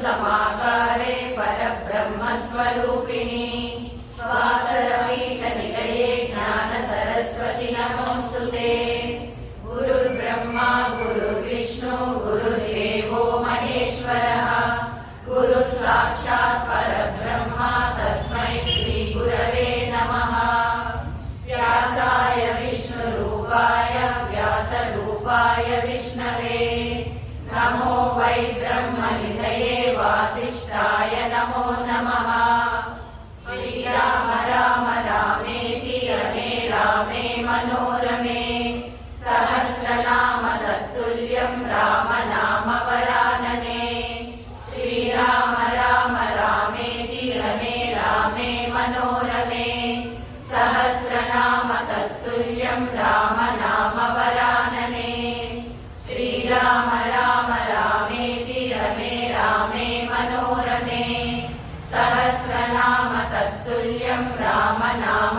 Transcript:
समाकारे परब्रह्मस्वरूपिणी वासरपीठनिलये ज्ञानसरस्वति नमोऽस्तुते। गुरुर्ब्रह्मा गुरुर्विष्णु गुरुर्देवो महेश्वरः गुरुः साक्षात् परब्रह्मा तस्मै श्रीगुरवे नमः। व्यासाय विष्णुरूपाय व्यासरूपाय विष्णवे नमो वै ब्रह्मनिधये वासिष्ठाय नमो नमः। श्रीराम राम रामेति रमे रामे मनोरमे सहस्रनाम तत्तुल्यं रामनामवरानने। श्रीराम राम रामेति रमे रामे मनोरमे सहस्रनाम तत्तुल्यं रामनामवरानने। श्रीराम राम रामेति रमे रामे मनोरमे सहस्रनाम तत्तुल्यं रामनाम